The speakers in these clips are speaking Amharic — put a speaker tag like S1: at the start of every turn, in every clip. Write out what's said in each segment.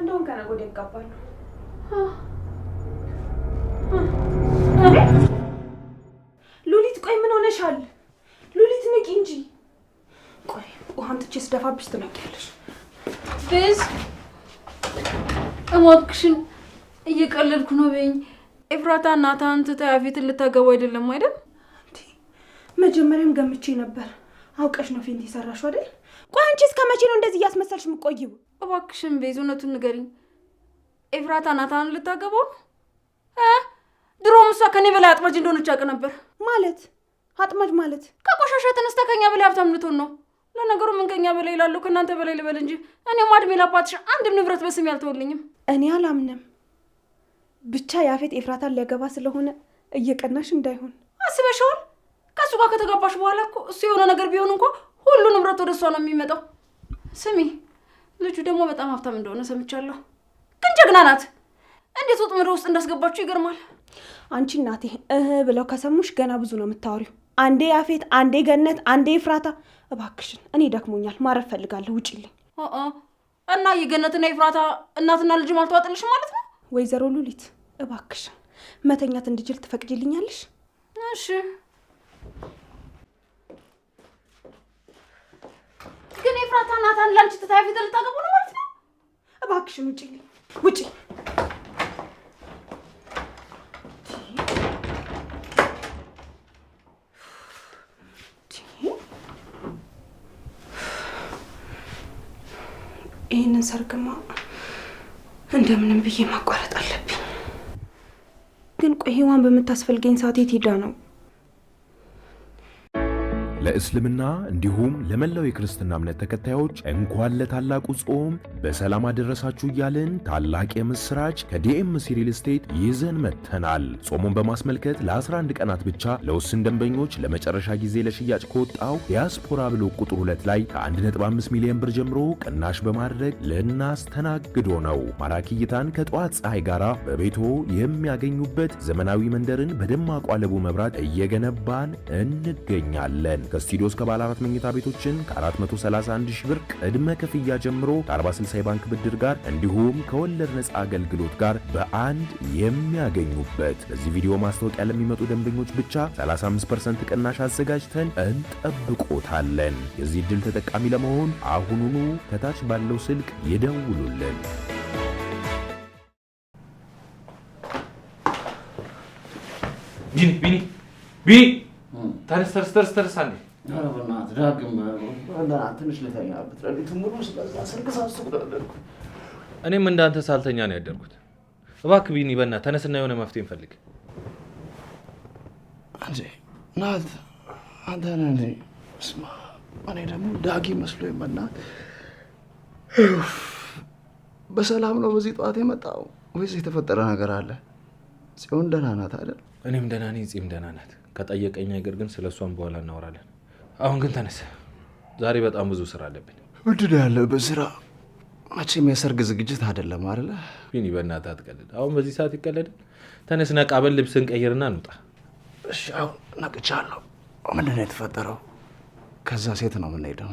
S1: እንደውም ከነገ ወዲያ ይጋባሉ። ሉሊት ቆይ ምን ሆነሻል? ሉሊት ንቂ እንጂ። ቆይ ውሃን ትቼ ስደፋብሽ ትነቂያለሽ።
S2: ቤዝ እባክሽን እየቀለድኩ ነው በይኝ። ኤፍራታ ናታን ትታ ያፌትን ልታገባ አይደለም አይደል?
S1: መጀመሪያም ገምቼ ነበር። አውቀሽ ነው ፌንት የሰራሽው አይደል? ቆይ አንቺ እስከ መቼ ነው እንደዚህ እያስመሰልሽ የምትቆይው?
S2: እባክሽን ቤዝ እውነቱን ንገሪኝ። ኤፍራታ ናታን ልታገባው ነው? ድሮም እሷ ከኔ በላይ አጥማጅ እንደሆነች አውቅ ነበር።
S1: ማለት አጥማጅ ማለት?
S2: ከቆሻሻ ተነስታ ከኛ በላይ ሀብታም ልትሆን ነው። ለነገሩ ምን ከኛ በላይ ይላሉ? ከእናንተ በላይ ልበል እንጂ እኔም አድሜ ላባትሽ አንድም ንብረት በስሜ አልተወልኝም።
S1: እኔ አላምንም። ብቻ ያፌት ኤፍራታን ሊያገባ ስለሆነ እየቀናሽ እንዳይሆን
S2: አስበሽዋል? ከእሱ ጋር ከተጋባሽ በኋላ እኮ እሱ የሆነ ነገር ቢሆን እንኳ ሁሉ ንብረት ወደ እሷ ነው የሚመጣው። ስሚ ልጁ ደግሞ በጣም ሀብታም እንደሆነ ሰምቻለሁ። ግን ጀግና ናት። እንዴት ወጥመድ ውስጥ እንዳስገባችሁ ይገርማል።
S1: አንቺ እናቴ ብለው ከሰሙሽ ገና ብዙ ነው የምታወሪው። አንዴ ያፌት፣ አንዴ ገነት፣ አንዴ ኤፍራታ። እባክሽን እኔ ደክሞኛል፣ ማረፍ ፈልጋለሁ፣ ውጪልኝ።
S2: እና የገነትና ኤፍራታ እናትና ልጅም አልተዋጥልሽም ማለት ነው?
S1: ወይዘሮ ሉሊት እባክሽን መተኛት እንድችል ትፈቅጂልኛለሽ?
S2: እሺ። ግን ኤፍራታ ናታን ላንቺ ትታ ያፌት ልታገቡ ነው ማለት ነው?
S1: እባክሽን ውጪልኝ፣ ውጪ። ይህንን ሰርግማ እንደምንም ብዬ ማቋረጥ አለብኝ። ግን ቆይ ሔዋን በምታስፈልገኝ ሰዓት የት ሄዳ ነው?
S3: ለእስልምና እንዲሁም ለመላው የክርስትና እምነት ተከታዮች እንኳን ለታላቁ ጾም በሰላም አደረሳችሁ እያልን ታላቅ የምስራች ከዲኤምሲ ሪል ስቴት ይዘን መጥተናል። ጾሙን በማስመልከት ለ11 ቀናት ብቻ ለውስን ደንበኞች ለመጨረሻ ጊዜ ለሽያጭ ከወጣው ዲያስፖራ ብሎክ ቁጥር 2 ላይ ከ1.5 ሚሊዮን ብር ጀምሮ ቅናሽ በማድረግ ልናስተናግዶ ነው። ማራኪ እይታን ከጠዋት ፀሐይ ጋር በቤቶ የሚያገኙበት ዘመናዊ መንደርን በደማቁ አለቡ መብራት እየገነባን እንገኛለን። ከስቱዲዮ እስከ ባለ 4 መኝታ ቤቶችን ከ431 ሺህ ብር ቅድመ ክፍያ ጀምሮ ከ40/60 የባንክ ብድር ጋር እንዲሁም ከወለድ ነፃ አገልግሎት ጋር በአንድ የሚያገኙበት። በዚህ ቪዲዮ ማስታወቂያ ለሚመጡ ደንበኞች ብቻ 35% ቅናሽ አዘጋጅተን እንጠብቆታለን። የዚህ ዕድል ተጠቃሚ ለመሆን አሁኑኑ ከታች ባለው ስልክ ይደውሉልን።
S4: ቢኒ ተነስ አንዴ።
S5: ኧረ በእናትህ ዳግም ትንሽ ልተኛበት። ሌሊቱን ሙሉ ስለዛ ስልክ ሳስብ አደርኩ።
S4: እኔም እንዳንተ ሳልተኛ ነው ያደርኩት። እባክህ ቢኒ በእናትህ ተነስና የሆነ መፍትሄ እንፈልግ።
S5: እንዴ ናት አንተ ነህ እንዴ? ስማ እኔ ደግሞ ዳጊ መስሎኝ በእናትህ። በሰላም ነው በዚህ ጠዋት የመጣው ወይስ የተፈጠረ ነገር አለ? ጽዮን ደህና ናት አይደል?
S4: እኔም ደህና ነኝ፣ ጽም ደህና ናት። ከጠየቀኝ ነገር ግን ስለሷም በኋላ እናወራለን። አሁን ግን ተነስ፣ ዛሬ በጣም ብዙ ስራ አለብን።
S5: ምንድን ነው ያለብህ ስራ? መቼም የሰርግ ዝግጅት አይደለም አይደለ?
S4: ቢኒ በእናትህ አትቀልድ። አሁን በዚህ ሰዓት ይቀለዳል? ተነስ፣ ነቃ በል፣ ልብስን ቀይርና እንውጣ።
S5: እሺ አሁን ነቅቻለሁ። ምንድን ነው የተፈጠረው? ከዛ ሴት ነው የምንሄደው?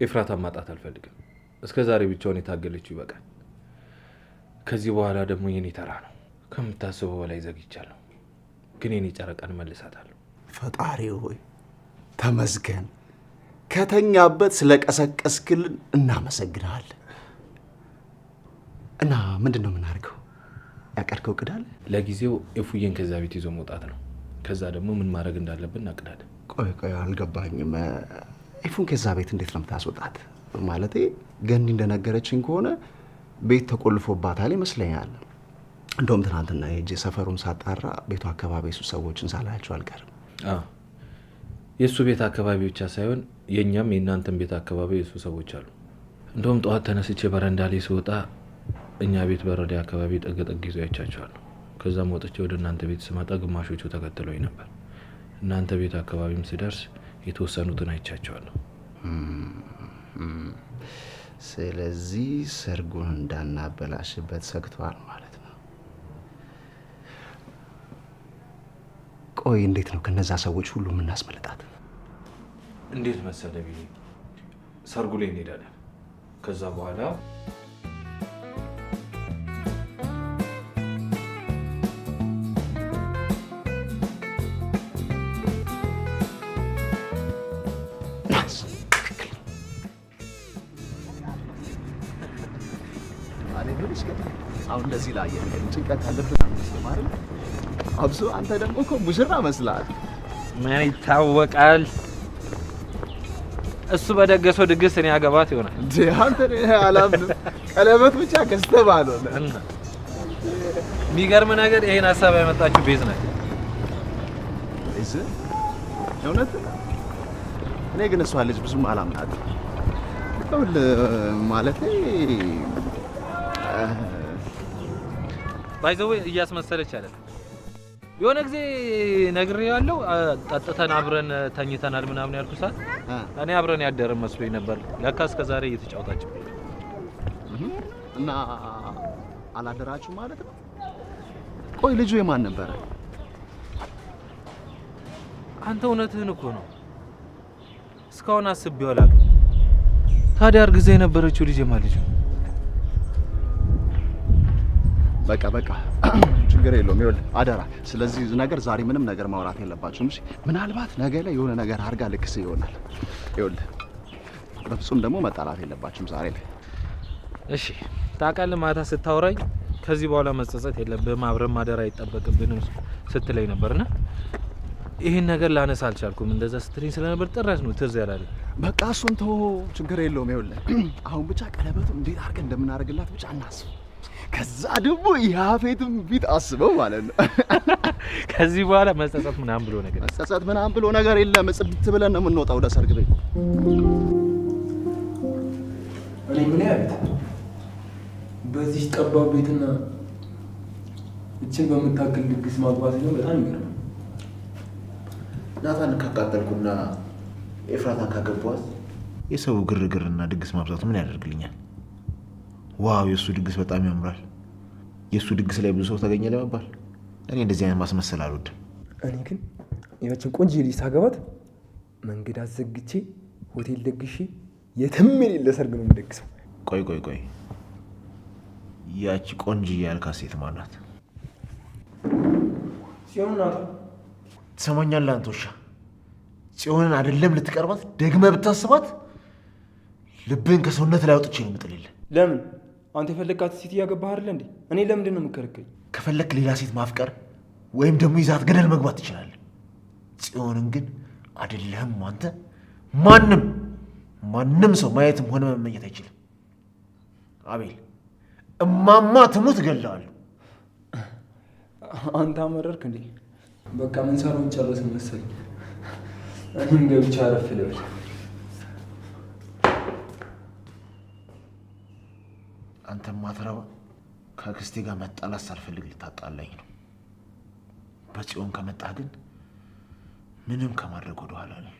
S4: ኤፍራታን ማጣት አልፈልግም። እስከ ዛሬ ብቻውን የታገለችው ይበቃል። ከዚህ በኋላ ደግሞ የኔ ተራ ነው። ከምታስበው በላይ ዘግይቻለሁ፣ ግን የኔ ጨረቃን መልሳታለሁ።
S5: ፈጣሪ ሆይ ተመስገን። ከተኛበት ስለቀሰቀስክልን እናመሰግናለን። እና ምንድን ነው የምናደርገው? ያቀድከው እቅድ አለ?
S4: ለጊዜው ኤፉዬን ከዛ ቤት ይዞ መውጣት ነው። ከዛ ደግሞ ምን ማድረግ እንዳለብን እናቅዳለን።
S5: ቆይ አልገባኝም። ኤፉን ከዛ ቤት እንዴት ነው የምታስወጣት? ማለቴ ገኒ እንደነገረችኝ ከሆነ ቤት ተቆልፎባታል ይመስለኛል። እንደውም ትናንትና ሄጄ ሰፈሩን ሳጣራ ቤቱ አካባቢ የሱ ሰዎችን ሳላያቸው አልቀርም።
S4: የእሱ ቤት አካባቢ ብቻ ሳይሆን የእኛም የእናንተን ቤት አካባቢ የሱ ሰዎች አሉ። እንደውም ጠዋት ተነስቼ በረንዳ ላይ ስወጣ እኛ ቤት በረዳ አካባቢ ጠገጠግ ይዘው አይቻቸዋለሁ። ከዛም ወጥቼ ወደ እናንተ ቤት ስመጣ ግማሾቹ ተከትለውኝ ነበር። እናንተ ቤት አካባቢም ስደርስ የተወሰኑትን አይቻቸዋለሁ።
S5: ስለዚህ ሰርጉን እንዳናበላሽበት ሰግቷል ማለት ነው። ቆይ እንዴት ነው ከነዛ ሰዎች ሁሉ የምናስመልጣት?
S4: እንዴት መሰለ ቢኒ፣ ሰርጉ ላይ እንሄዳለን። ከዛ በኋላ
S5: አሁን እንደዚህ ላይ ጭንቀት ያለብህ ማለት አብሶ አንተ ደግሞ እኮ ሙሽራ መስላል።
S4: ምን ይታወቃል? እሱ በደገሰው ድግስ እኔ ያገባት ይሆናል።
S5: አንተ አላምንም። ቀለበት ብቻ ከስተባለ
S4: እና የሚገርም ነገር ይሄን ሀሳብ ያመጣችው ቤዝ ናት።
S5: ቤዝ እውነት? እኔ ግን እሷ ልጅ ብዙም አላምናትም። ማለት
S4: ባይዘው እያስመሰለች አይደል? የሆነ ጊዜ ነግሬያለሁ። ጠጥተን አብረን ተኝተናል ምናምን ያልኩ ሰዓት እኔ አብረን ያደረን መስሎኝ ነበር። ለካ እስከ ዛሬ እየተጫወታችሁ
S5: እና አላደራችሁ ማለት ነው። ቆይ ልጁ የማን ነበረ?
S4: አንተ እውነትህን እኮ ነው። እስካሁን አስቤው አላውቅም። ታዲያ እርግዛ የነበረችው ልጅ የማን ልጅ ነው?
S5: በቃ ችግር የለውም። ይኸውልህ አደራ፣ ስለዚህ ነገር ዛሬ ምንም ነገር ማውራት የለባችሁም። እሺ? ምናልባት ነገ ላይ የሆነ ነገር አድርጋ ልክስ ይሆናል። ይኸውልህ በፍጹም ደግሞ መጣላት የለባችሁም ዛሬ ላይ።
S4: እሺ ታውቃለህ፣ ማታ ስታወራኝ ከዚህ በኋላ መጸጸት የለብህም አብረን ማደር አይጠበቅብንም ስትለኝ ነበርና ይሄን ነገር ላነሳ አልቻልኩም። እንደዛ ስትለኝ ስለነበር ጥራሽ ነው ትዝ ያላለኝ።
S5: በቃ እሱን ተው፣ ችግር የለውም። ይኸውልህ አሁን ብቻ ቀለበቱ እንዴት አድርገን እንደምናደርግላት ብቻ እናስብ። ከዛ ደግሞ ያፌትም ፊት አስበው ማለት ነው።
S4: ከዚህ በኋላ መጸጸት ምናምን ብሎ ነገር የለም። ጽድት ብለን ነው የምንወጣው ወደ ሰርግ ቤት።
S6: እኔ ምን ያህል በዚህ ጠባብ ቤትና እችን በምታክል ድግስ ማግባት ነው በጣም ይገርም።
S7: ናታንን ካቃጠልኩና ኤፍራታን ካገባኋት የሰው ግርግርና ድግስ ማብዛት ምን ያደርግልኛል? ዋው የእሱ ድግስ በጣም ያምራል፣ የእሱ ድግስ ላይ ብዙ ሰው ተገኘ ለመባል እኔ እንደዚህ አይነት ማስመሰል አልወድም።
S6: እኔ ግን ያችን ቆንጆ ልጅ ሳገባት መንገድ አዘግቼ ሆቴል ደግሼ የትም የሌለ ሰርግ ነው የምደግሰው።
S7: ቆይ ያቺ ቆንጆ ያልካት ሴት ማናት?
S6: ጽዮን ናት።
S7: ትሰማኛለህ አንተ ውሻ? ጽዮንን አይደለም ልትቀርባት ደግመህ ብታስባት ልብህን ከሰውነት ላይ አውጥቼ ነው የምጥልልህ።
S6: ለምን? አንተ የፈለግካት ሴት እያገባህ አይደል እንዴ? እኔ ለምንድን ነው የምከለክለኝ?
S7: ከፈለክ ሌላ ሴት ማፍቀር ወይም ደግሞ ይዛት ገደል መግባት ትችላለህ። ጽዮንን ግን አይደለህም አንተ። ማንም ሰው ማየትም ሆነ መመኘት አይችልም። አቤል እማማ ትሙት እገላለሁ።
S6: አንተ አመረርክ እንዴ? በቃ ምን ሰራው ጨረስን መሰለኝ። እኔም ገብቼ አረፍ ልበል።
S7: አንተ ማትረባ ከአክስቴ ጋር መጣላት ሳልፈልግ ልታጣላኝ ነው። በጽዮን ከመጣህ ግን ምንም ከማድረግ ወደ ኋላ ነኝ።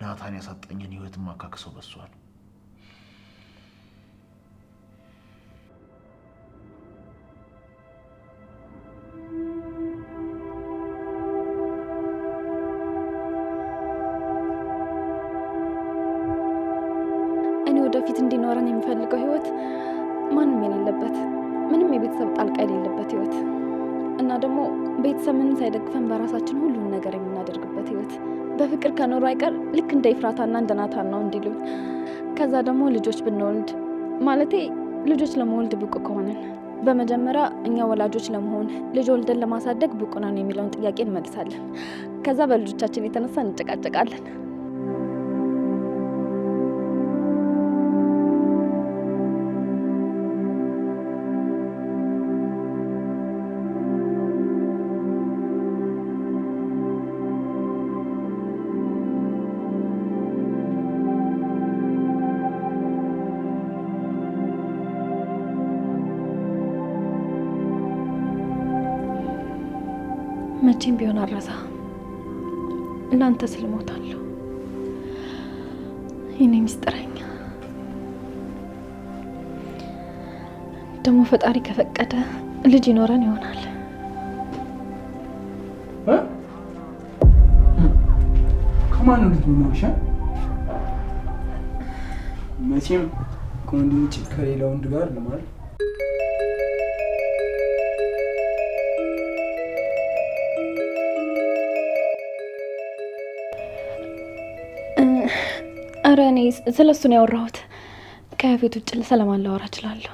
S7: ናታን ያሳጠኝን ህይወት ማካክሰው በሷል።
S8: እኔ ወደፊት እንዲኖረን የሚፈልገው ህይወት ማንም የሌለበት፣ ምንም የቤተሰብ ጣልቃ የሌለበት ህይወት እና ደግሞ ቤተሰብ ምንም ሳይደግፈን በራሳችን ሁሉን ነገር የምናደርግበት ህይወት። በፍቅር ከኖሩ አይቀር ልክ እንደ ኤፍራታና እንደ ናታን ነው እንዲሉኝ። ከዛ ደግሞ ልጆች ብንወልድ ማለቴ ልጆች ለመወልድ ብቁ ከሆነን በመጀመሪያ እኛ ወላጆች ለመሆን ልጅ ወልደን ለማሳደግ ብቁ ነን የሚለውን ጥያቄ እንመልሳለን። ከዛ በልጆቻችን የተነሳ እንጨቃጨቃለን። መቼም ቢሆን አረሳ እናንተ ስልሞታለሁ የኔ ሚስጥረኛ። ደግሞ ፈጣሪ ከፈቀደ ልጅ ይኖረን ይሆናል።
S6: ከማን ነው ልጅ የሚኖርሽ? መቼም ከወንድ ውጭ ከሌላ ወንድ ጋር ለማለት
S8: ኧረ እኔ ስለ እሱ ነው ያወራሁት። ከያፌት ውጭ ስለማን ላወራ እችላለሁ?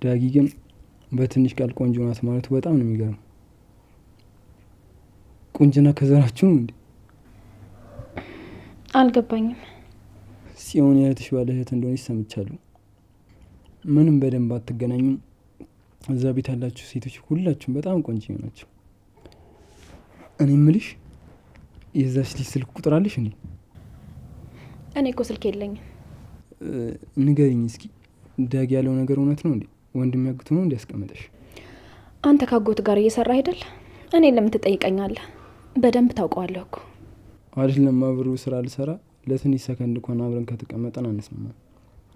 S6: ዳጊ ግን በትንሽ ቃል ቆንጆ ናት ማለቱ በጣም ነው የሚገርም። ቁንጅና ከዘራችሁ ነው እንዴ?
S8: አልገባኝም።
S6: ጽዮን የእህትሽ ባለ እህት እንደሆነች ሰምቻለሁ። ምንም በደንብ አትገናኙም። እዛ ቤት ያላችሁ ሴቶች ሁላችሁም በጣም ቆንጆ ናቸው። እኔ የምልሽ የዛች ልጅ ስልክ ቁጥር አለሽ እንዴ?
S8: እኔ እኮ ስልክ የለኝም።
S6: ንገሪኝ እስኪ። ዳጊ ያለው ነገር እውነት ነው እንዴ? ወንድም ያግቱ ነው እንዲያስቀምጠሽ?
S8: አንተ ካጎት ጋር እየሰራ አይደል? እኔ ለምን ትጠይቀኛለህ? በደንብ ታውቀዋለህ እኮ።
S6: አይደለም አብሮ ስራ ልሰራ ለትንሽ ሰከንድ እንኳን አብረን ከተቀመጠን አንስማማ።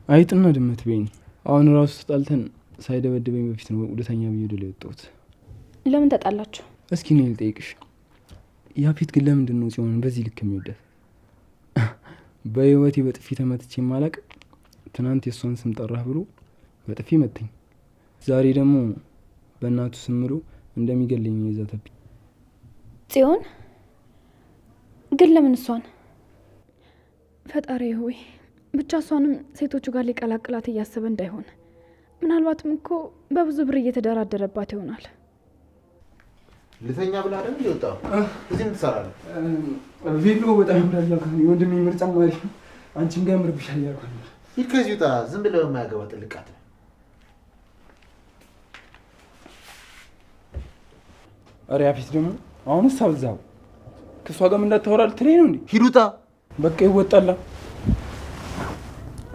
S6: አይጥና ድመት በይኝ። አሁን ራሱ ተጣልተን ሳይደበድበኝ በፊት ነው ወደተኛ ብዬ ወደ ላይ ወጣሁት።
S8: ለምን ተጣላችሁ?
S6: እስኪ እኔ ልጠይቅሽ፣ ያፌት ግን ለምንድን ነው ጽዮንን በዚህ ልክ የሚወዳት? በህይወቴ በጥፊ ተመትቼ ማላቅ። ትናንት የእሷን ስም ጠራህ ብሎ በጥፊ መተኝ። ዛሬ ደግሞ በእናቱ ስም ብሎ እንደሚገለኝ ይዛተብኝ።
S8: ጽዮን ግን ለምን እሷን? ፈጣሪ ሆይ ብቻ እሷንም ሴቶቹ ጋር ሊቀላቅላት እያሰበ እንዳይሆን። ምናልባትም እኮ በብዙ ብር እየተደራደረባት ይሆናል።
S7: ልተኛ ብላ አይደል ይወጣው? እዚህም ትሰራለህ?
S6: ቬሎ በጣም ያምራል ያልኩኝ ወንድሜ፣ ምርጫ ማሪ አንቺም ጋር ያምርብሻል ያልኩኝ።
S7: ሂድ ከዚህ ውጣ። ዝም ብለህ የማያገባ ጥልቃት።
S6: ኧረ ያፌት ደግሞ አሁንስ አብዛው። ከእሷ ጋር ምን እንዳታወራ ልትለኝ ነው እንዴ?
S7: ሂድ ውጣ።
S6: በቃ ይወጣላ።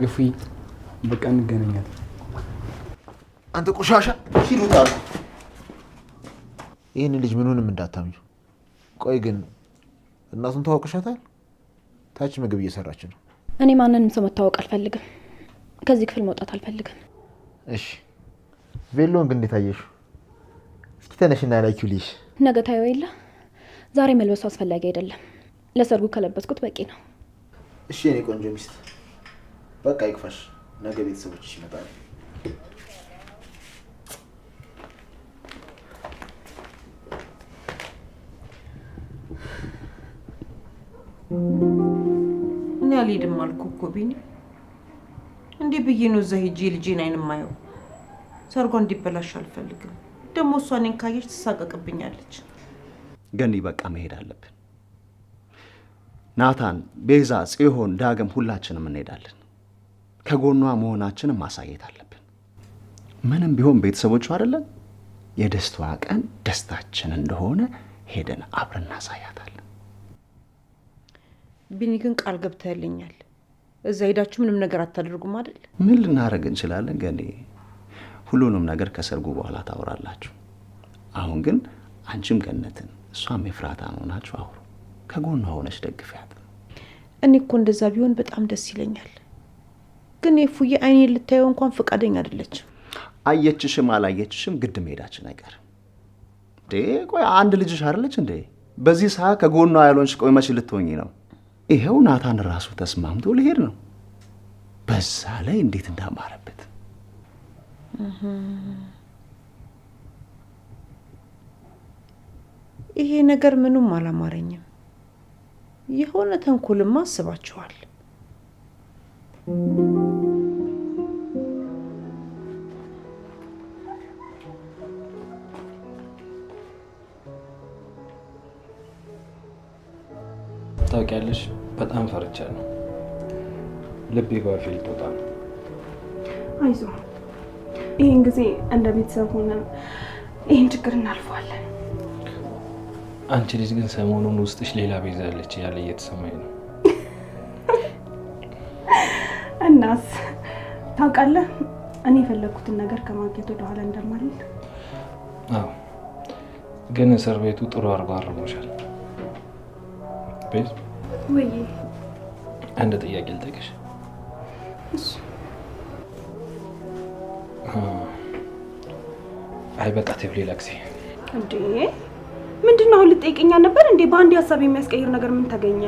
S6: እፉይ በቃ እንገናኛለን።
S7: አንተ ቆሻሻ ሂድ ውጣ። ይህን ልጅ ምኑንም እንዳታምኙ። ቆይ ግን እናቱን ተዋውቀሻታል? ታች ምግብ እየሰራች ነው።
S8: እኔ ማንንም ሰው መታወቅ አልፈልግም። ከዚህ ክፍል መውጣት አልፈልግም።
S7: እሺ ቬሎን ግን እንዴት አየሽው? እስኪ ተነሽና ላይኪው ልይሽ።
S8: ነገ ታየው የለ። ዛሬ መልበሱ አስፈላጊ አይደለም። ለሰርጉ ከለበስኩት በቂ ነው።
S7: እሺ የኔ ቆንጆ ሚስት በቃ ይክፋሽ። ነገ ቤተሰቦችሽ ይመጣሉ።
S9: እኔ አልሄድም አልኩህ እኮ ቢኒ። እንዴ ብዬ ነው እዛ ሄጄ ልጄን አይን የማየው? ሰርጓ እንዲበላሽ አልፈልግም። ደግሞ እሷ እኔን ካየች ትሳቀቅብኛለች።
S5: ገኒ በቃ መሄድ አለብን። ናታን፣ ቤዛ፣ ጽዮን፣ ዳግም ሁላችንም እንሄዳለን። ከጎኗ መሆናችንን ማሳየት አለብን። ምንም ቢሆን ቤተሰቦቹ አይደለን? የደስታዋ ቀን ደስታችን እንደሆነ ሄደን አብረን እናሳያታለን።
S9: ቢኒ ግን ቃል ገብተህልኛል። እዛ ሄዳችሁ ምንም ነገር አታደርጉም አይደል?
S5: ምን ልናደርግ እንችላለን ገኒ? ሁሉንም ነገር ከሰርጉ በኋላ ታወራላችሁ። አሁን ግን አንቺም ገነትን እሷም ኤፍራታን ሆናችሁ አውሩ። ከጎኗ ሆነሽ ደግፊያት።
S9: እኔ እኮ እንደዛ ቢሆን በጣም ደስ ይለኛል። ግን የፉዬ አይኔን ልታየው እንኳን ፈቃደኛ አይደለችም።
S5: አየችሽም አላየችሽም ግድ መሄዳችን አይቀርም። ቆይ አንድ ልጅሽ አይደለች እንዴ? በዚህ ሰዓት ከጎኗ ያልሆንሽ ቆይ መች ልትሆኚ ነው? ይሄው ናታን ራሱ ተስማምቶ ሊሄድ ነው። በዛ ላይ እንዴት እንዳማረበት።
S9: ይሄ ነገር ምንም አላማረኝም። የሆነ ተንኮልማ አስባችኋል።
S4: ታውቂያለሽ፣ በጣም ፈርቻለሁ። ልቤ ባፌ ልትወጣ ነው።
S1: አይዞህ፣ ይህን ጊዜ እንደ ቤተሰብ ሆነን ይህን ችግር እናልፈዋለን።
S4: አንቺ ልጅ ግን ሰሞኑን ውስጥሽ ሌላ ቤዛ ያለች እያለ እየተሰማኝ ነው።
S1: እናስ ታውቃለህ፣ እኔ የፈለግኩትን ነገር ከማግኘት ወደኋላ እንደማልል።
S4: አዎ፣ ግን እስር ቤቱ ጥሩ አድርጎ አርሞሻል። ቤዝ
S1: ወይ
S4: አንድ ጥያቄ ልጠይቅሽ።
S1: እሺ።
S4: አይ በቃ ተብሌ ላክሲ
S1: እንዴ ምንድነው? አሁን ልጠይቀኛ ነበር እንዴ? በአንድ ሀሳብ የሚያስቀይር ነገር ምን ተገኘ?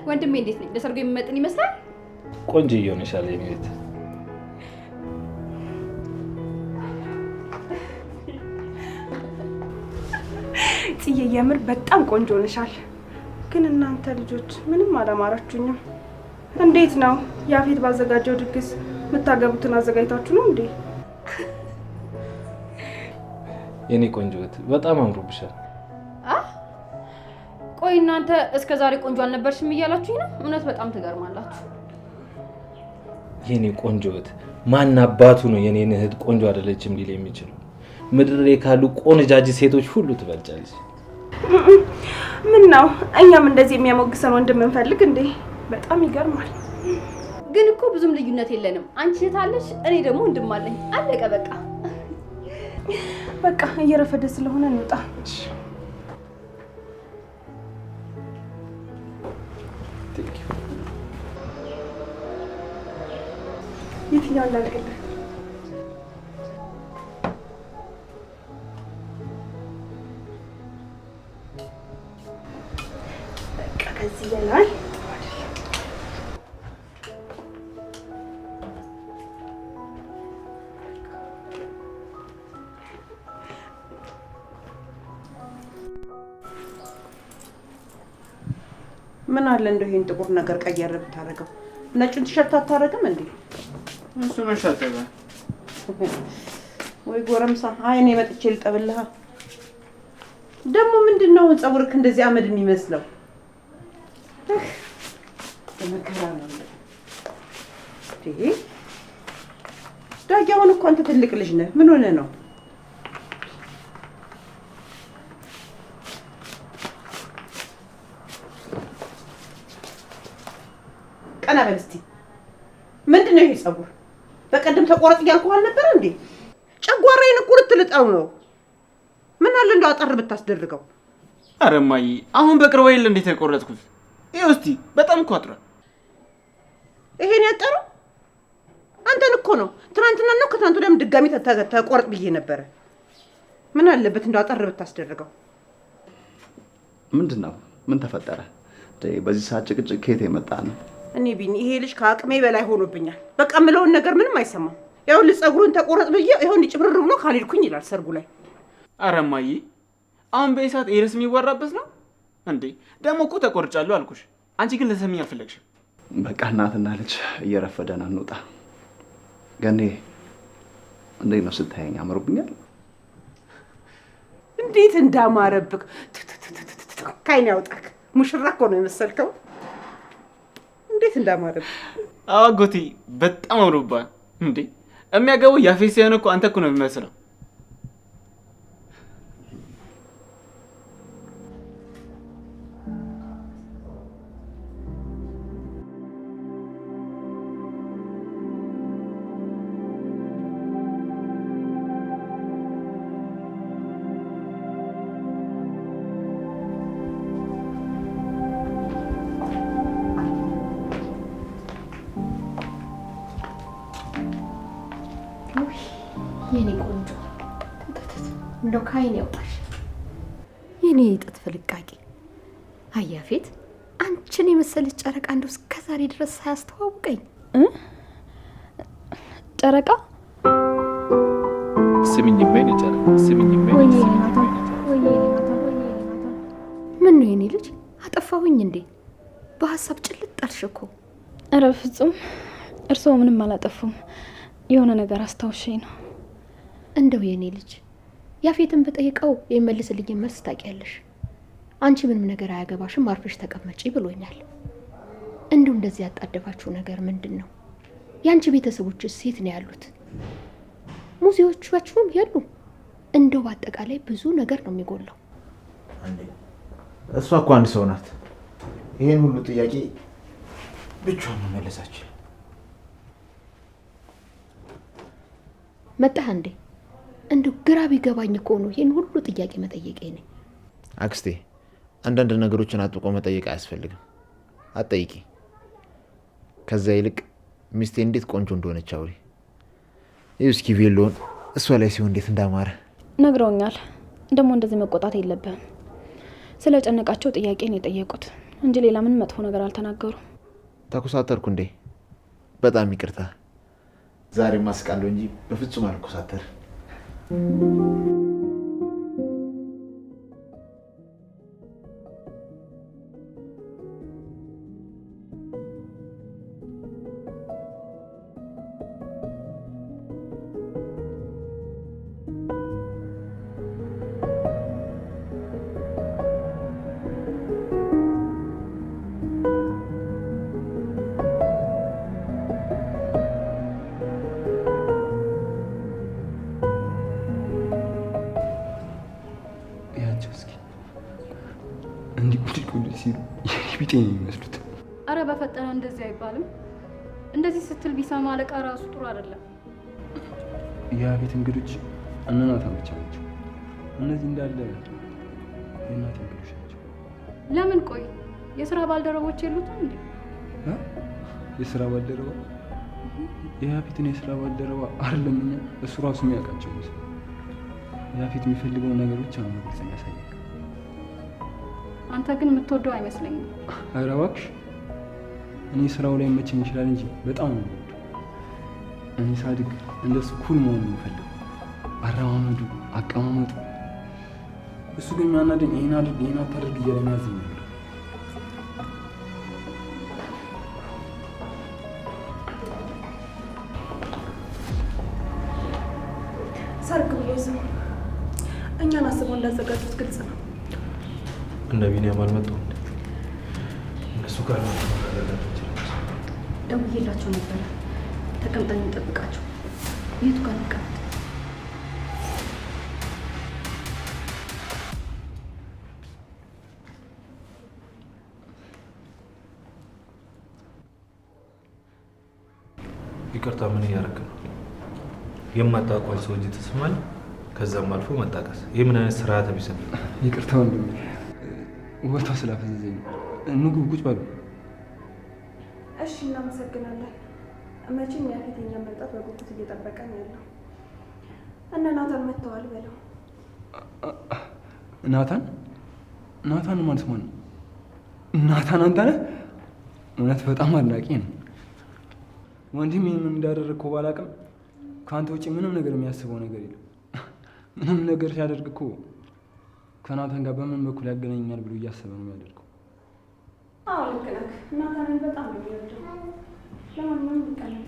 S2: ወንድሜ እንዴት ነኝ? ለሰርጉ የሚመጥን ይመስላል?
S4: ቆንጆ እየሆነሻል የኔ እህት።
S1: ጽዬ የምር በጣም ቆንጆ ነሻል። ግን እናንተ ልጆች ምንም አላማራችሁኝም። እንዴት ነው ያፌት ባዘጋጀው ድግስ የምታገቡትን አዘጋጅታችሁ ነው እንዴ?
S4: የኔ ቆንጆ እህት በጣም አምሮብሻል።
S2: ቆይ እናንተ እስከ ዛሬ ቆንጆ አልነበርሽም እያላችሁኝ ነው? እውነት በጣም ትገርማላችሁ።
S4: የኔ ቆንጆ እህት ማን አባቱ ነው የኔን እህት ቆንጆ አይደለችም ሊል የሚችለው? ምድር ላይ ካሉ ቆንጃጅ ሴቶች ሁሉ ትበልጫለሽ።
S1: ምን ነው እኛም እንደዚህ የሚያሞግሰን ወንድም እንፈልግ እንዴ? በጣም ይገርማል።
S2: ግን እኮ ብዙም ልዩነት የለንም። አንቺ እህት አለሽ፣ እኔ ደግሞ ወንድም አለኝ። አለቀ በቃ።
S1: በቃ እየረፈደ ስለሆነ እንውጣ። የትኛው እንዳልክልህ? በቃ ከዚህ በላይ
S9: ምን አለ እንደው ይሄን ጥቁር ነገር ቀየር ብታረገው? ነጭን ቲሸርት አታረግም እንዴ?
S10: እሱ መሻተበ
S9: ወይ ጎረምሳ፣ አይኔ መጥቼ ልጠብልሃ። ደግሞ ምንድነው ፀጉርክ እንደዚህ አመድ የሚመስለው? ለመከራ ነው እንዴ? ዳጊውን እኮ አንተ ትልቅ ልጅ ነህ። ምን ሆነ ነው? ቀና በል እስቲ። ምንድነው ይሄ ፀጉር? በቀደም ተቆረጥ እያልኩህ አልነበረ እንዴ? ጨጓራዬን ቁርጥ ልጠው ነው። ምን አለ እንደው አጠር ብታስደርገው።
S10: ኧረ እማዬ አሁን በቅርቡ አይደል እንዴት ተቆረጥኩት? ይኸው እስቲ በጣም እኮ አጥሯል።
S9: ይሄን ያጠረው አንተን እኮ ነው። ትናንትና ነው ከትናንት ወዲያም ድጋሚ ተቆረጥ ብዬ ነበረ። ምን አለበት እንደው አጠር ብታስደርገው።
S5: ምንድነው? ምን ተፈጠረ? በዚህ ሰዓት ጭቅጭቅ ከየት የመጣ ነው?
S9: እኔ ቢኒ ይሄ ልጅ ከአቅሜ በላይ ሆኖብኛል። በቃ ምለውን ነገር ምንም አይሰማም። ያው ፀጉሩን ተቆረጥ ብዬ ይሁን ጭብርር ብሎ ካልሄድኩኝ ይላል ሰርጉ ላይ።
S10: ኧረ እማዬ አሁን በኢሳት ኤረስ የሚወራበት ነው እንዴ? ደግሞ እኮ ተቆርጫለሁ አልኩሽ። አንቺ ግን ለሰሚኝ አልፈለግሽም።
S5: በቃ እናትና ልጅ እየረፈደ ነው፣ እንውጣ። ገኔ እንዴት ነው ስታየኝ? አምሮብኛል።
S9: እንዴት እንዳማረብክ ካይን ያውጣክ። ሙሽራ እኮ ነው የመሰልከው። እንዴት እንዳማረብክ።
S10: አጎቴ በጣም አምሮባል እንዴ! የሚያገባው ያፌት ሳይሆን እኮ አንተ እኮ ነው የሚመስለው።
S2: የኔ ቆንጆ እንደው ካይን ያውጣሽ የኔ ጥጥ ፍልቃቂ። አያፌት አንቺን የመሰለች ጨረቃ እንደው እስከዛሬ ድረስ ሳያስተዋውቀኝ።
S8: ጨረቃ
S4: ስሚኝ በይኔ ጨረቃ ስሚኝ በይኔ።
S2: ምን ነው የኔ ልጅ አጠፋሁኝ እንዴ? በሀሳብ ጭልጥ አልሽ እኮ።
S8: ኧረ ፍጹም እርስዎ ምንም አላጠፉም። የሆነ ነገር አስታውሻኝ ነው።
S2: እንደው የኔ ልጅ ያፌትን በጠይቀው የሚመልስልኝ መልስ ታውቂያለሽ። አንቺ ምንም ነገር አያገባሽም አርፈሽ ተቀመጪ ብሎኛል። እንደው እንደዚህ ያጣደፋችሁ ነገር ምንድን ነው? ያንቺ ቤተሰቦችስ ሴት ነው ያሉት? ሙዚዎቻችሁም የሉ? እንደው በአጠቃላይ ብዙ ነገር ነው የሚጎለው።
S7: እሷ እኮ አንድ ሰው ናት። ይሄን ሁሉ ጥያቄ ብቻዋን መመለሳችን።
S2: መጣህ እንዴ? እንደው ግራ ቢገባኝ እኮ ነው ይሄን ሁሉ ጥያቄ መጠየቄ ነኝ።
S7: አክስቴ አንዳንድ ነገሮችን አጥብቆ መጠየቅ አያስፈልግም። አትጠይቂ። ከዛ ይልቅ ሚስቴ እንዴት ቆንጆ እንደሆነች አውሪ። ይኸው እስኪ ቬሎን እሷ ላይ ሲሆን እንዴት እንዳማረ
S8: ነግረውኛል። ደግሞ እንደዚህ መቆጣት የለብህም። ስለ ጨነቃቸው ጥያቄ ነው የጠየቁት። እንጂ ሌላ ምን መጥፎ ነገር አልተናገሩም።
S7: ተኮሳተርኩ እንዴ? በጣም ይቅርታ። ዛሬ ማስቃለሁ እንጂ በፍጹም አልኮሳተር።
S6: ሲሉ ቢጤ የሚመስሉት።
S8: አረ በፈጠነ እንደዚህ አይባልም። እንደዚህ ስትል ቢሰማ አለቃ ራሱ ጥሩ አይደለም።
S6: የቤት እንግዶች እነ ናታን ብቻ ናቸው። እነዚህ እንዳለ የእናቴ እንግዶች ናቸው።
S8: ለምን? ቆይ የስራ ባልደረቦች የሉትም እንዴ?
S6: የስራ ባልደረባ? የያፌትን የስራ ባልደረባ አይደለም እኛ እሱ ራሱ የሚያውቃቸው ነው። ያፌት የሚፈልገውን ነገር ብቻ ነው በግልጽ የሚያሳየው።
S8: አንተ ግን የምትወደው አይመስለኝም።
S6: ኧረ እባክሽ፣ እኔ ስራው ላይ መቼም ይችላል እንጂ በጣም ነው የምወደው። እኔ ሳድግ እንደሱ ኩል መሆን ነው የምፈልገው። አረማመዱ፣ አቀማመጡ። እሱ ግን የሚያናደኝ ይሄን አድርግ ይሄን አታድርግ እያለ የሚያዘኝ ነበር።
S1: ሰርግ ብሎ ዝም እኛን አስበው እንዳዘጋጁት ግልጽ ነው።
S4: እነ ቢኒያም አልመጡም። እነሱ ጋር ነው
S8: ደውዬላቸው ነበረ። ተቀምጠን እንጠብቃቸው። የቱ ጋር እንቀመጥ?
S4: ይቅርታ፣ ምን እያደረክ ነው? የማታውቀውን ሰው እጅ ትስማል፣ ከዛም አልፎ መጣቀስ። ይህ ምን አይነት ስርዓተ ቢስ ነው?
S6: ይቅርታ ወንድሜ፣ ወታ ስላፈዘዘኝ። ምግብ ቁጭ በሉ።
S1: እሺ፣ እናመሰግናለን። መቼም ያፌት የእኛን መምጣት በጉጉት እየጠበቀ ነው ያለው። እነ ናታን መጥተዋል በለው።
S6: ናታን? ናታን ማለት ማን ነው? ናታን አንተ ነህ? እውነት በጣም አድናቂ ነው። ወንድሜ ምን እንዳደረግከው ባላውቅም ከአንተ ውጭ ምንም ነገር የሚያስበው ነገር የለም። ምንም ነገር ሲያደርግ እኮ ከናታን ጋር በምን በኩል ያገናኘኛል ብሎ እያሰበ ነው የሚያደርገው።
S1: አዎ ልክ ነህ። ናታንን በጣም ነው የሚወደው። ለማንኛውም ይቀላል።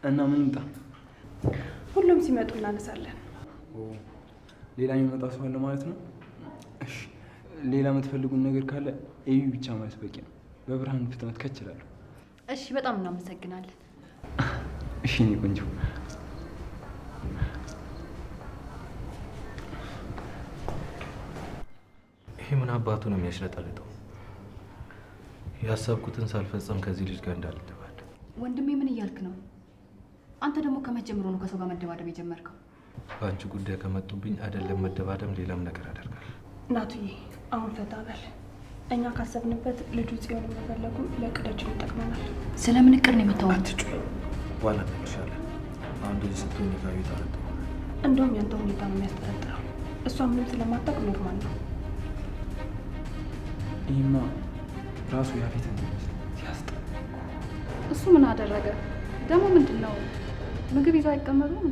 S6: እና ምን እንጣ?
S1: ሁሉም ሲመጡ እናነሳለን።
S6: ሌላ የሚመጣ ሰው አለ ማለት ነው? እሺ፣ ሌላ የምትፈልጉን ነገር ካለ እዩ ብቻ ማለት በቂ ነው። በብርሃን ፍጥነት ከችላለሁ።
S8: እሺ፣ በጣም እናመሰግናለን።
S6: እሺ፣ እኔ ቆንጆ።
S4: ይሄ ምን አባቱ ነው የሚያሽለጠልጠው? ያሰብኩትን ሳልፈጸም ከዚህ ልጅ ጋር እንዳልደባደብ።
S2: ወንድሜ ምን እያልክ ነው? አንተ ደግሞ ከመጀመሩ ነው ከሰው ጋር መደባደብ የጀመርከው?
S4: በአንቺ ጉዳይ ከመጡብኝ አይደለም መደባደብ፣ ሌላም ነገር አደርጋለሁ።
S1: ናቱዬ፣ አሁን ፈታ በል። እኛ ካሰብንበት ልጁ ጽዮን መፈለጉ ለእቅዳችን ይጠቅመናል።
S2: ስለምን እቅድ ነው የምታወራው?
S4: አትጩ። በኋላ እነግርሻለሁ። አሁን እንደዚህ ስትሆኝ ጋር ይታረጥ።
S1: እንደውም ያንተ ሁኔታ ነው የሚያስጠረጥረው። እሷ ምንም ስለማታውቅ ኖርማል ነው።
S6: ይህማ ራሱ ያፌት እንደሚመስል ሲያስጠ
S8: እሱ ምን አደረገ ደግሞ? ምንድን ነው ምግብ ይዞ አይቀመጡም?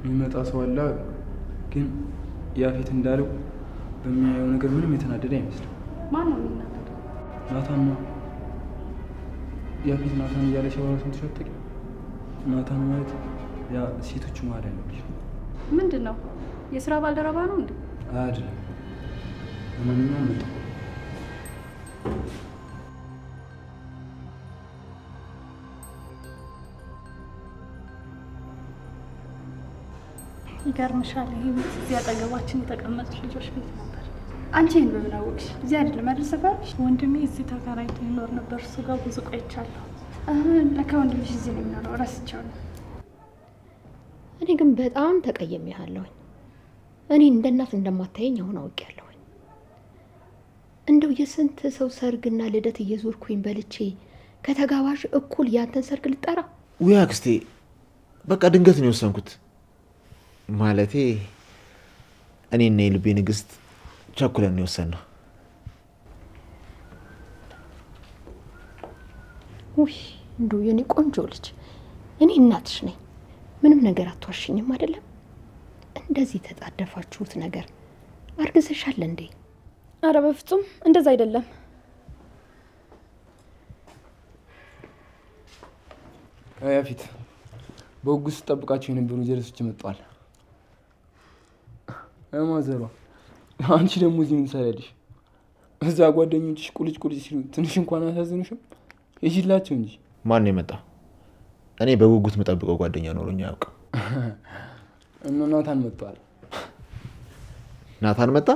S6: የሚመጣ ሰው አለ፣ ግን ያፌት እንዳለው በሚያየው ነገር ምንም የተናደደ አይመስልም።
S8: ማን ነው የሚናደደው?
S6: ናታን ነው። ያፌት ናታን እያለ ሲያወራ ሰምተሽ አታውቂም? ናታን ማለት ያ ሴቶቹ መሀል ያለው ልጅ ነው።
S8: ምንድን ነው የስራ ባልደረባ ነው እንዴ?
S6: አይደለም። ለማንኛውም መጣ።
S11: ይገርምሻል፣ ይሄ ቤት እዚህ አጠገባችን የተቀመጡት ልጆች ቤት ነበር።
S8: አንቺ ይህን በምን አወቅሽ? እዚህ አይደለም አይደል ሰፈርሽ?
S11: ወንድሜ እዚህ ተከራይቶ ይኖር ነበር። እሱ ጋር ብዙ ቆይቻለሁ።
S8: ለካ ወንድምሽ እዚህ ነው የሚኖረው። እረስቸው ነው።
S12: እኔ ግን በጣም ተቀየሜሃለሁኝ። እኔ እንደ እናት እንደማታየኝ አሁን አውቄያለሁኝ። እንደው የስንት ሰው ሰርግና ልደት እየዞርኩኝ በልቼ ከተጋባዥ እኩል ያንተን ሰርግ ልጠራ?
S7: ውይ አክስቴ፣ በቃ ድንገት ነው የወሰንኩት። ማለቴ እኔና የልቤ ንግስት ቸኩለን ነው የወሰንነው።
S12: ውይ እንደው የኔ ቆንጆ ልጅ፣ እኔ እናትሽ ነኝ። ምንም ነገር አትዋሽኝም አይደለም? እንደዚህ ተጣደፋችሁት ነገር አርግዘሻል እንዴ?
S8: አረ በፍጹም እንደዛ አይደለም።
S6: ያፊት በጉስ ጠብቃቸው የነበሩ ጀለሶች መጥተዋል። ማዘሯ አንቺ ደግሞ እዚህ ምን ትሰሪያለሽ? እዛ ጓደኞችሽ ቁልጭ ቁልጭ ሲሉ ትንሽ እንኳን አሳዝኑሽም? ይሽላቸው እንጂ።
S7: ማን ነው የመጣው? እኔ በጉጉት የምጠብቀው ጓደኛ ኖሮኝ አያውቅም።
S6: እና ናታን መጥቷል።
S7: ናታን መጣ?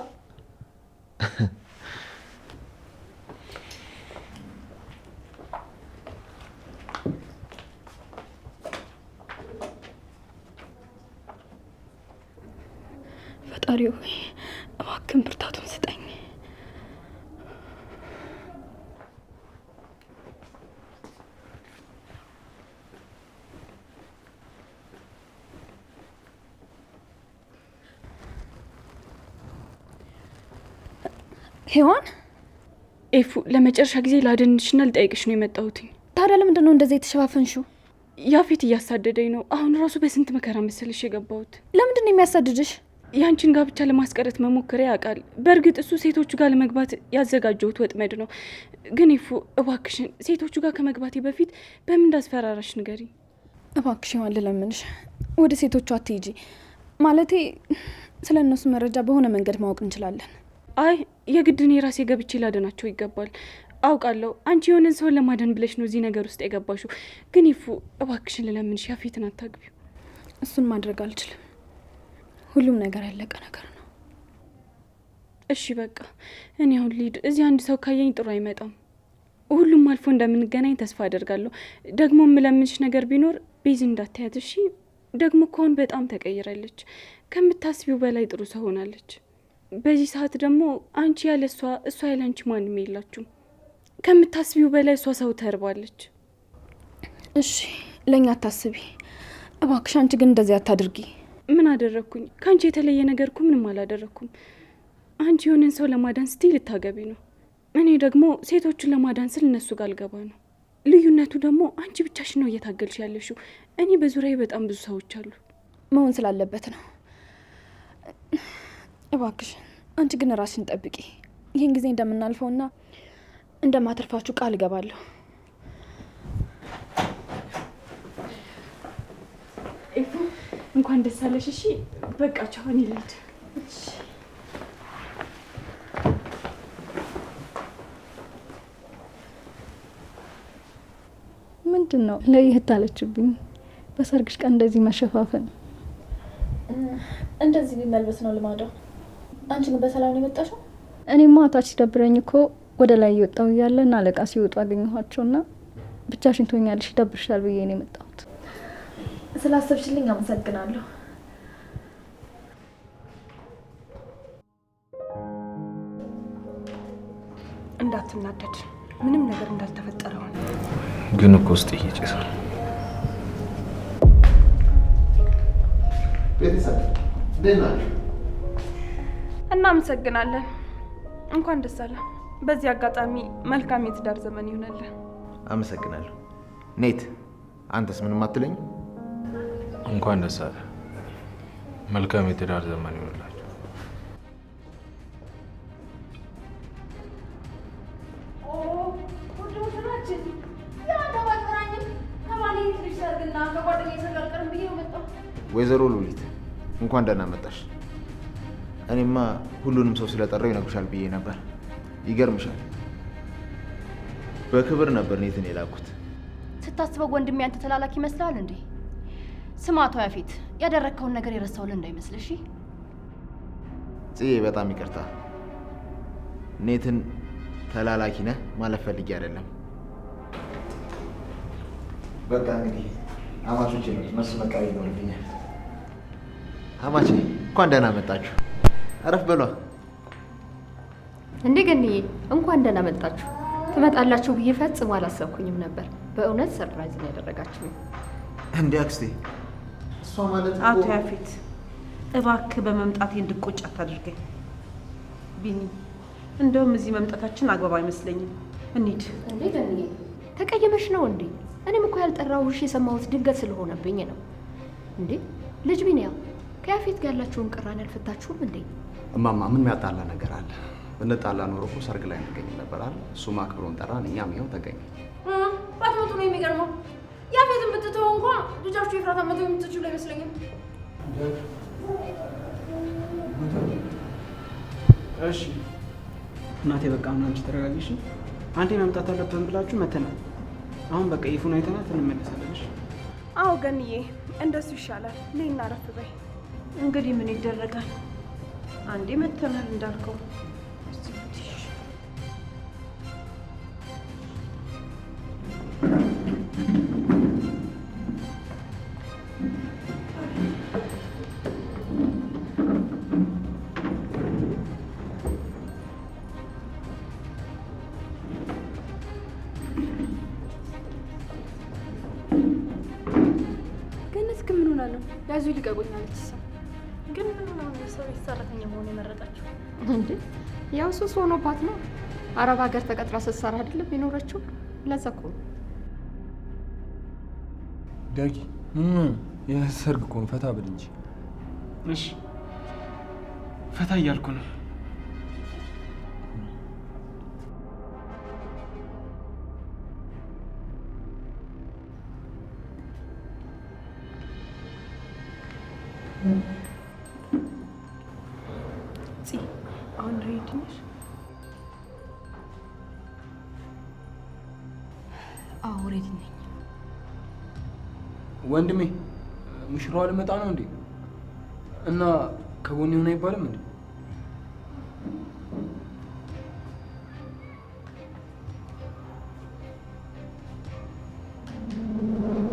S8: ፈጣሪ ሆይ እባክህን ብርታቱን ስጠኝ። ሄዋን፣
S1: ኤፉ ለመጨረሻ ጊዜ ላደንሽና ልጠይቅሽ ነው የመጣሁት።
S8: ታዲያ ለምንድን ነው እንደዚህ የተሸፋፈንሽው?
S1: ያፌት እያሳደደኝ ነው። አሁን ራሱ በስንት መከራ መሰልሽ የገባሁት።
S8: ለምንድን ነው የሚያሳድድሽ?
S1: ያንቺን ጋብቻ ለማስቀረት መሞከሪያ ያውቃል። በእርግጥ እሱ ሴቶቹ ጋር ለመግባት ያዘጋጀሁት ወጥመድ ነው። ግን ኤፉ እባክሽን ሴቶቹ ጋር ከመግባቴ በፊት በምን እንዳስፈራራሽ ንገሪ።
S8: እባክሽ ሄዋን ልለምንሽ፣ ወደ ሴቶቹ አትሂጂ። ማለቴ ስለ እነሱ መረጃ በሆነ መንገድ ማወቅ እንችላለን።
S1: አይ የግድ እኔ ራሴ ገብቼ ላደናቸው ይገባል። አውቃለሁ አንቺ የሆነን ሰውን ለማዳን ብለሽ ነው እዚህ ነገር ውስጥ የገባሽው። ግን ኤፉ እባክሽን ልለምንሽ ያፌትን አታግቢው።
S8: እሱን ማድረግ አልችልም። ሁሉም ነገር ያለቀ ነገር ነው።
S1: እሺ በቃ እኔ አሁን ልሂድ። እዚህ አንድ ሰው ካየኝ ጥሩ አይመጣም። ሁሉም አልፎ እንደምንገናኝ ተስፋ አደርጋለሁ። ደግሞ የምለምንሽ ነገር ቢኖር ቤዝ እንዳታያት እሺ። ደግሞ ከሆን በጣም ተቀይራለች። ከምታስቢው በላይ ጥሩ ሰው ሆናለች። በዚህ ሰዓት ደግሞ አንቺ ያለ እሷ ያለ አንቺ ማንም የላችሁም። ከምታስቢው በላይ እሷ ሰው ተርባለች።
S8: እሺ ለእኛ አታስቢ እባክሽ። አንቺ ግን እንደዚህ አታድርጊ።
S1: ምን አደረግኩኝ? ከአንቺ የተለየ ነገር እኮ ምንም አላደረግኩም። አንቺ የሆነን ሰው ለማዳን ስትይ ልታገቢ ነው። እኔ ደግሞ ሴቶቹን ለማዳን ስል እነሱ ጋር ልገባ ነው። ልዩነቱ ደግሞ አንቺ ብቻሽ ነው እየታገልሽ ያለሽው። እኔ በዙሪያዬ በጣም ብዙ ሰዎች አሉ።
S8: መሆን ስላለበት ነው። እባክሽ አንቺ ግን ራስሽን ጠብቂ። ይህን ጊዜ እንደምናልፈውና እንደማተርፋችሁ ቃል እገባለሁ።
S1: ኤፉ እንኳን ደስ አለሽ። እሺ በቃ ቻው፣ እኔ ልሂድ።
S11: ምንድን ነው ለየት አለችብኝ? በሰርግሽ ቀን እንደዚህ መሸፋፈን።
S8: እንደዚህ መልበስ ነው ልማዷ። አንቺ ግን በሰላም ነው የመጣሽው?
S11: እኔማ ታች ሲደብረኝ እኮ ወደ ላይ እየወጣሁ እያለ እና አለቃ ሲወጡ አገኘኋቸውና ብቻሽን ትሆኛለሽ ይደብርሻል ብዬ ነው የመጣሁት።
S8: ስላሰብሽልኝ አመሰግናለሁ።
S1: እንዳትናደድ፣ ምንም ነገር እንዳልተፈጠረ ሆነ።
S4: ግን እኮ ውስጥ እየጨሰ
S7: ቤተሰብ እንዴት ናችሁ?
S1: እናመሰግናለን። እንኳን ደስ አለ። በዚህ አጋጣሚ መልካም የትዳር ዘመን ይሆነልን።
S7: አመሰግናለሁ። ኔት አንተስ ምንም አትለኝ?
S4: እንኳን ደስ አለ። መልካም የትዳር ዘመን ይሆንላችሁ።
S7: ወይዘሮ ሉሊት እንኳን ደህና መጣሽ። እኔማ ሁሉንም ሰው ስለጠራው ይነግሩሻል ብዬ ነበር። ይገርምሻል፣ በክብር ነበር ኔትን የላኩት።
S12: ስታስበው ወንድሜ አንተ ተላላኪ ይመስላል እንዴ? ስማቷ ያፌት፣ ያደረግከውን ነገር የረሳውልን እንዳይመስልሽ።
S7: ጽዬ በጣም ይቅርታ። ኔትን ተላላኪ ነህ ማለት ፈልጌ አይደለም። በቃ እንግዲህ አማቾቼ ነው እነሱ መቃወም ይኖርብኛል። አማቼ እንኳን ደህና መጣችሁ። አረፍ በሏ።
S12: እንዴ ገንዬ እንኳን ደህና መጣችሁ። ትመጣላችሁ ብዬ ፈጽሞ አላሰብኩኝም ነበር። በእውነት ሰርፕራይዝ ነው ያደረጋችሁኝ።
S7: እንዴ አክስቴ፣ እሷ ማለት
S9: አቶ ያፌት እባክህ በመምጣቴ እንድቆጭ አታድርገኝ። ቢኒ እንደውም እዚህ መምጣታችን አግባብ አይመስለኝም። እንሂድ።
S12: እንዴ ገኒ ተቀየመሽ ነው እንዴ? እኔም እኮ ያልጠራሁሽ የሰማሁት ድንገት ስለሆነብኝ ነው። እንዴ ልጅ ቢኒያ ከያፌት ጋር ያላችሁን ቅራኔ አልፈታችሁም እንዴ?
S5: እማማ ምን የሚያጣላ ነገር አለ? ብንጣላ ኖሮ እኮ ሰርግ ላይ እንገኝ ነበር አይደል? እሱም አክብሮን ጠራን፣ እኛም ይኸው ተገኘ።
S2: ባትመጡ ነው የሚገርመው። ያፌትን ብትተው እንኳን ልጃችሁ የፍራታ መቶ የምትችሉ አይመስለኝም።
S10: እሺ እናቴ በቃ ምን አንቺ ተረጋጊሽ። አንዴ መምጣት አለብን ብላችሁ መተናል። አሁን በቃ ይፉን አይተናት እንመለሳለን።
S1: አዎ ገንዬ እንደሱ ይሻላል። ነይና አረፍ በይ።
S9: እንግዲህ ምን ይደረጋል? አንዴ መተናል እንዳልከው።
S11: ያዙ ሊቀቁኛለች። ግን ምን ነው ሰው ሰራተኛ መሆን የመረጣችሁ
S12: እንዴ? ያው ሱስ ሆኖባት ነው። አረብ ሀገር ተቀጥራ ስትሰራ አይደለም የኖረችው። ለዛ እኮ
S6: ዳጊ የሰርግ እኮ ነው። ፈታ ብል እንጂ።
S10: እሺ ፈታ እያልኩ ነው።
S1: አሁን ሬዲ ነሽ?
S2: አዎ ሬዲ ነኝ።
S6: ወንድሜ ሙሽራዋ ልመጣ ነው እንዴ? እና ከጎን ይሆን አይባልም እንዴ?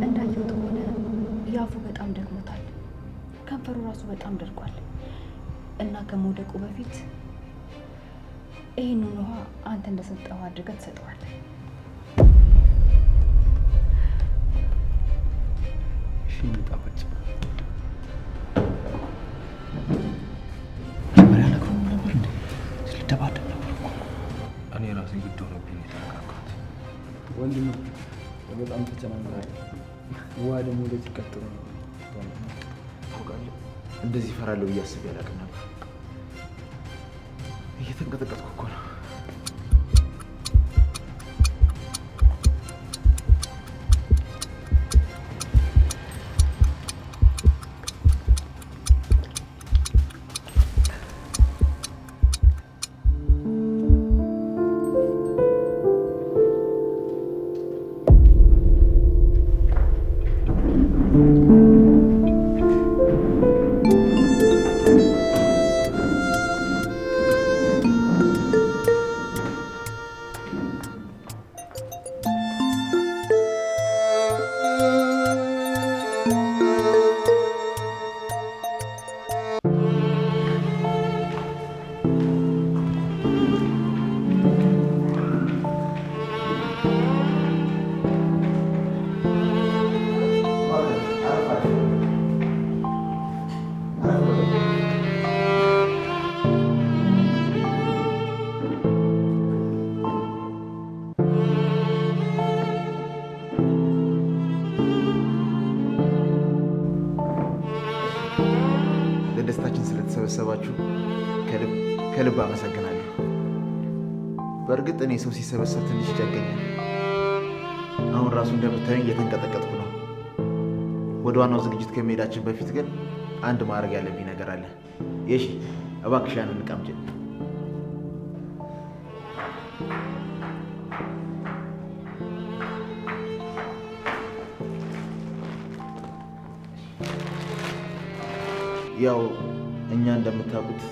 S2: እንዳየሁት ከሆነ ያፉ በጣም ደክሞታል። ከንፈሩ ራሱ በጣም ደርቋል እና ከመውደቁ በፊት ይህንን ውሃ አንተ እንደሰጠው አድርገህ ትሰጠዋለህ።
S6: እሺ ጣፋጭ
S7: መጀመሪያ ነግሮኝ ነበር እንዴ? ልደባደብ ነበር እኮ።
S4: እኔ ራሴ ግድ ሆኖብኝ የተነካካት።
S6: ወንድሜ በጣም ተጨናንቀሃል። ውሃ ደግሞ ወደዚህ ቀጥሎ ነው።
S7: ታውቃለህ እንደዚህ እፈራለሁ ብዬ አስቤ አላውቅም ነበር። እየተንቀጠቀጥኩ እኮ ነው። ለደስታችን ስለተሰበሰባችሁ ከልብ አመሰግናለሁ። በእርግጥ እኔ ሰው ሲሰበሰብ ትንሽ ይጨንቀኛል። አሁን ራሱ እንደምታዩኝ እየተንቀጠቀጥኩ ነው። ወደ ዋናው ዝግጅት ከመሄዳችን በፊት ግን አንድ ማድረግ ያለብኝ ነገር አለ። የሺ እባክሽ ያንን ዕቃ አምጪ። ያው እኛ እንደምታውቁት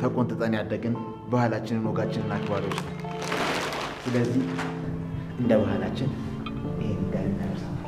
S7: ተቆንጥጠን ያደግን ባህላችንን ወጋችንን አክባሪዎች ነው። ስለዚህ እንደ ባህላችን ይሄን ጋር እናደርሳለን።